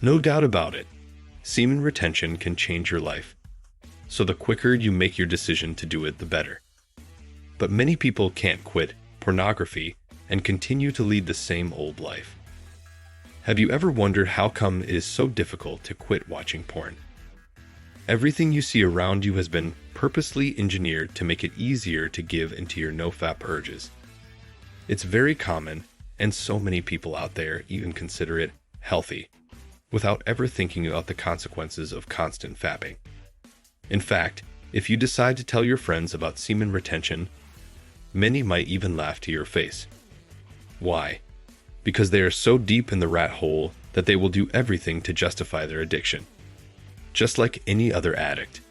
No doubt about it, semen retention can change your life. So the quicker you make your decision to do it, the better. But many people can't quit pornography and continue to lead the same old life. Have you ever wondered how come it is so difficult to quit watching porn? Everything you see around you has been purposely engineered to make it easier to give into your nofap urges. It's very common, and so many people out there even consider it healthy, without ever thinking about the consequences of constant fapping. In fact, if you decide to tell your friends about semen retention, many might even laugh to your face. Why? Because they are so deep in the rat hole that they will do everything to justify their addiction, just like any other addict.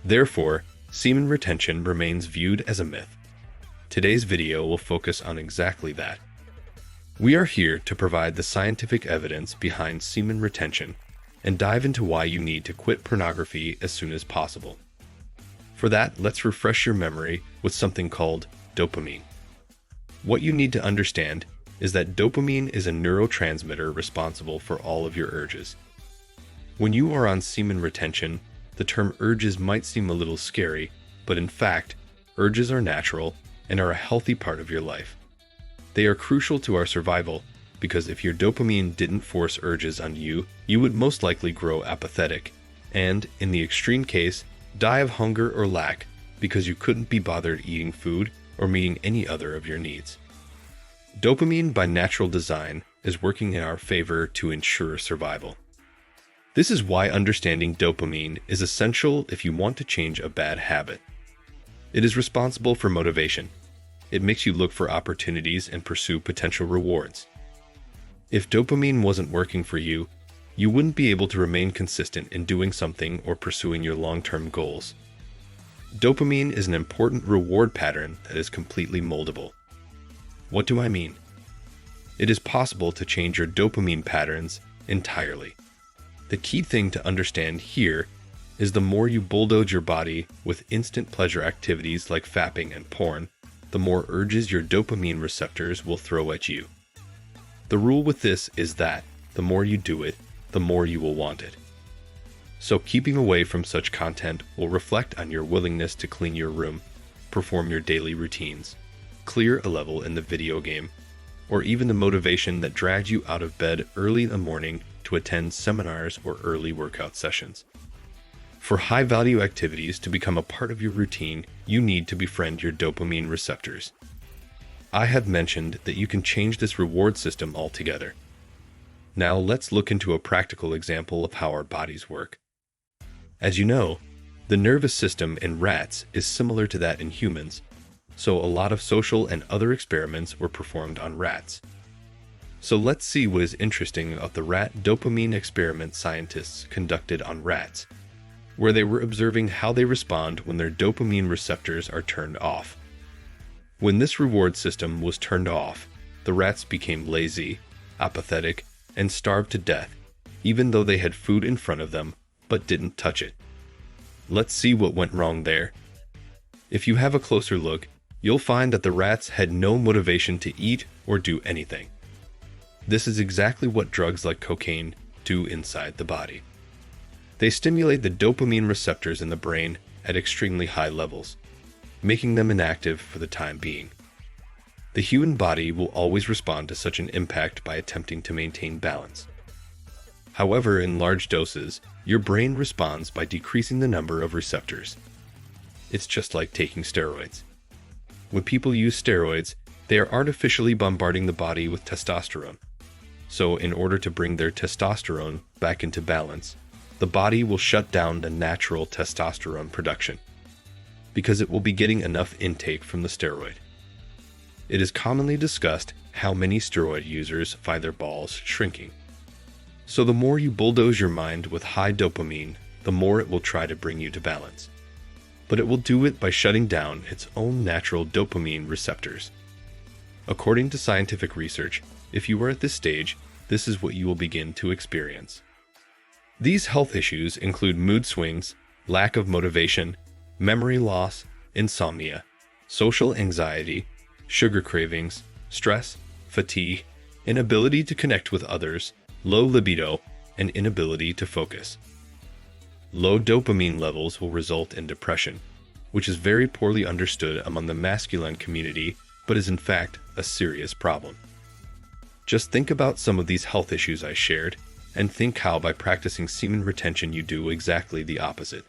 Therefore, semen retention remains viewed as a myth. Today's video will focus on exactly that. We are here to provide the scientific evidence behind semen retention and dive into why you need to quit pornography as soon as possible. For that, let's refresh your memory with something called dopamine. What you need to understand is that dopamine is a neurotransmitter responsible for all of your urges. When you are on semen retention, the term urges might seem a little scary, but in fact, urges are natural and are a healthy part of your life. They are crucial to our survival because if your dopamine didn't force urges on you, you would most likely grow apathetic and, in the extreme case, die of hunger or lack because you couldn't be bothered eating food or meeting any other of your needs. Dopamine, by natural design, is working in our favor to ensure survival. This is why understanding dopamine is essential if you want to change a bad habit. It is responsible for motivation. It makes you look for opportunities and pursue potential rewards. If dopamine wasn't working for you, you wouldn't be able to remain consistent in doing something or pursuing your long-term goals. Dopamine is an important reward pattern that is completely moldable. What do I mean? It is possible to change your dopamine patterns entirely. The key thing to understand here is the more you bulldoze your body with instant pleasure activities like fapping and porn, the more urges your dopamine receptors will throw at you. The rule with this is that the more you do it, the more you will want it. So keeping away from such content will reflect on your willingness to clean your room, perform your daily routines, clear a level in the video game, or even the motivation that dragged you out of bed early in the morning to attend seminars or early workout sessions. For high-value activities to become a part of your routine, you need to befriend your dopamine receptors. I have mentioned that you can change this reward system altogether. Now let's look into a practical example of how our bodies work. As you know, the nervous system in rats is similar to that in humans, so a lot of social and other experiments were performed on rats. So let's see what is interesting about the rat dopamine experiment scientists conducted on rats, where they were observing how they respond when their dopamine receptors are turned off. When this reward system was turned off, the rats became lazy, apathetic, and starved to death, even though they had food in front of them, but didn't touch it. Let's see what went wrong there. If you have a closer look, you'll find that the rats had no motivation to eat or do anything. This is exactly what drugs like cocaine do inside the body. They stimulate the dopamine receptors in the brain at extremely high levels, making them inactive for the time being. The human body will always respond to such an impact by attempting to maintain balance. However, in large doses, your brain responds by decreasing the number of receptors. It's just like taking steroids. When people use steroids, they are artificially bombarding the body with testosterone. So in order to bring their testosterone back into balance, the body will shut down the natural testosterone production, because it will be getting enough intake from the steroid. It is commonly discussed how many steroid users find their balls shrinking. So the more you bulldoze your mind with high dopamine, the more it will try to bring you to balance. But it will do it by shutting down its own natural dopamine receptors. According to scientific research, if you are at this stage, this is what you will begin to experience. These health issues include mood swings, lack of motivation, memory loss, insomnia, social anxiety, sugar cravings, stress, fatigue, inability to connect with others, low libido, and inability to focus. Low dopamine levels will result in depression, which is very poorly understood among the masculine community, but is in fact a serious problem. Just think about some of these health issues I shared, and think how by practicing semen retention you do exactly the opposite.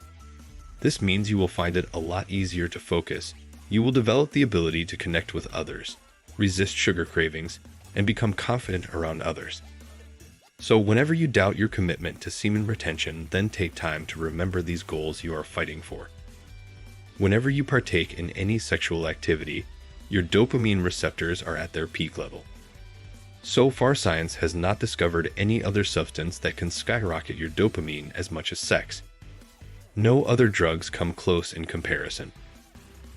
This means you will find it a lot easier to focus. You will develop the ability to connect with others, resist sugar cravings, and become confident around others. So whenever you doubt your commitment to semen retention, then take time to remember these goals you are fighting for. Whenever you partake in any sexual activity, your dopamine receptors are at their peak level. So far, science has not discovered any other substance that can skyrocket your dopamine as much as sex. No other drugs come close in comparison.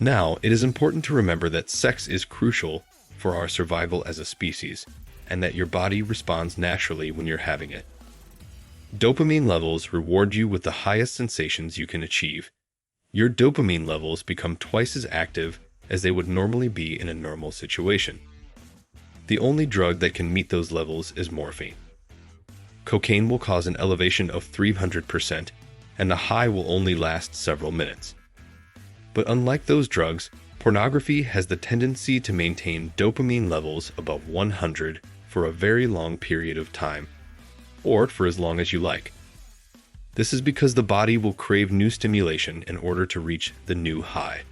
Now, it is important to remember that sex is crucial for our survival as a species, and that your body responds naturally when you're having it. Dopamine levels reward you with the highest sensations you can achieve. Your dopamine levels become twice as active as they would normally be in a normal situation. The only drug that can meet those levels is morphine. Cocaine will cause an elevation of 300%, and the high will only last several minutes. But unlike those drugs, pornography has the tendency to maintain dopamine levels above 100 for a very long period of time, or for as long as you like. This is because the body will crave new stimulation in order to reach the new high.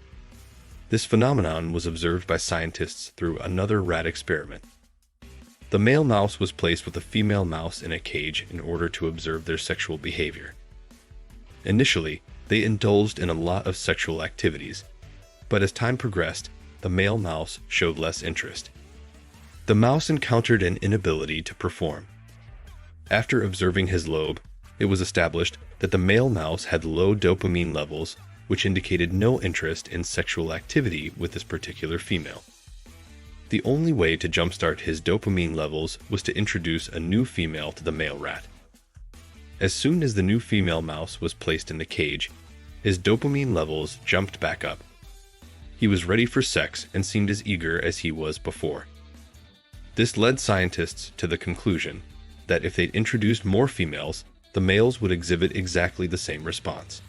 This phenomenon was observed by scientists through another rat experiment. The male mouse was placed with a female mouse in a cage in order to observe their sexual behavior. Initially, they indulged in a lot of sexual activities, but as time progressed, the male mouse showed less interest. The mouse encountered an inability to perform. After observing his lobe, it was established that the male mouse had low dopamine levels, which indicated no interest in sexual activity with this particular female. The only way to jumpstart his dopamine levels was to introduce a new female to the male rat. As soon as the new female mouse was placed in the cage, his dopamine levels jumped back up. He was ready for sex and seemed as eager as he was before. This led scientists to the conclusion that if they'd introduced more females, the males would exhibit exactly the same response.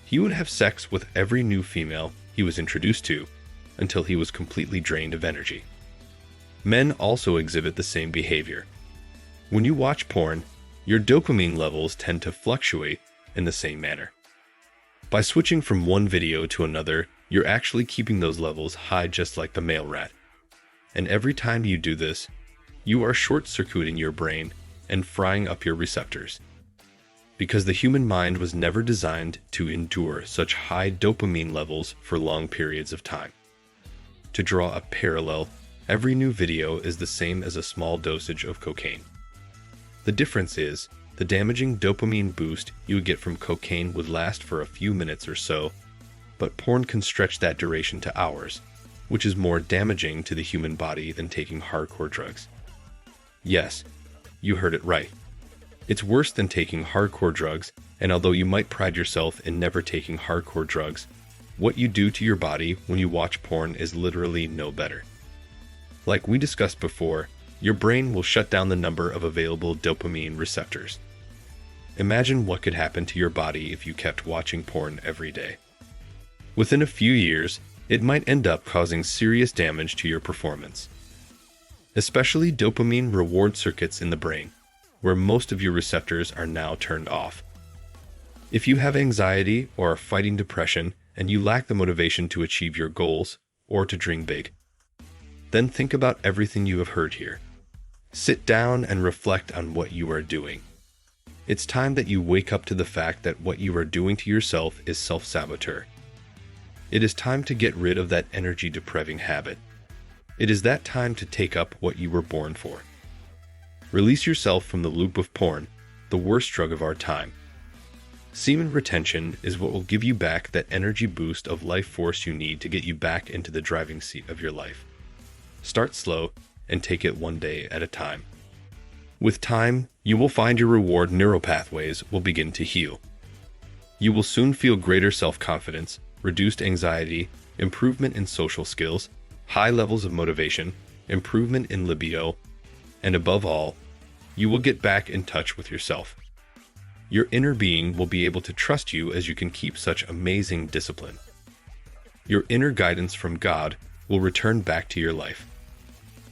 He would have sex with every new female he was introduced to until he was completely drained of energy. Men also exhibit the same behavior. When you watch porn, your dopamine levels tend to fluctuate in the same manner. By switching from one video to another, you're actually keeping those levels high just like the male rat. And every time you do this, you are short-circuiting your brain and frying up your receptors. Because the human mind was never designed to endure such high dopamine levels for long periods of time. To draw a parallel, every new video is the same as a small dosage of cocaine. The difference is, the damaging dopamine boost you would get from cocaine would last for a few minutes or so, but porn can stretch that duration to hours, which is more damaging to the human body than taking hardcore drugs. Yes, you heard it right. It's worse than taking hardcore drugs, and although you might pride yourself in never taking hardcore drugs, what you do to your body when you watch porn is literally no better. Like we discussed before, your brain will shut down the number of available dopamine receptors. Imagine what could happen to your body if you kept watching porn every day. Within a few years, it might end up causing serious damage to your performance. Especially dopamine reward circuits in the brain, where most of your receptors are now turned off. If you have anxiety or are fighting depression and you lack the motivation to achieve your goals or to dream big, then think about everything you have heard here. Sit down and reflect on what you are doing. It's time that you wake up to the fact that what you are doing to yourself is self-saboteur. It is time to get rid of that energy-depriving habit. It is that time to take up what you were born for. Release yourself from the loop of porn, the worst drug of our time. Semen retention is what will give you back that energy boost of life force you need to get you back into the driving seat of your life. Start slow and take it one day at a time. With time, you will find your reward neural pathways will begin to heal. You will soon feel greater self-confidence, reduced anxiety, improvement in social skills, high levels of motivation, improvement in libido, and above all, you will get back in touch with yourself. Your inner being will be able to trust you as you can keep such amazing discipline. Your inner guidance from God will return back to your life.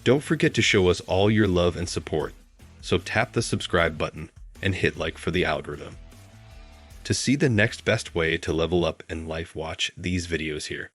Don't forget to show us all your love and support, so tap the subscribe button and hit like for the algorithm. To see the next best way to level up in life, watch these videos here.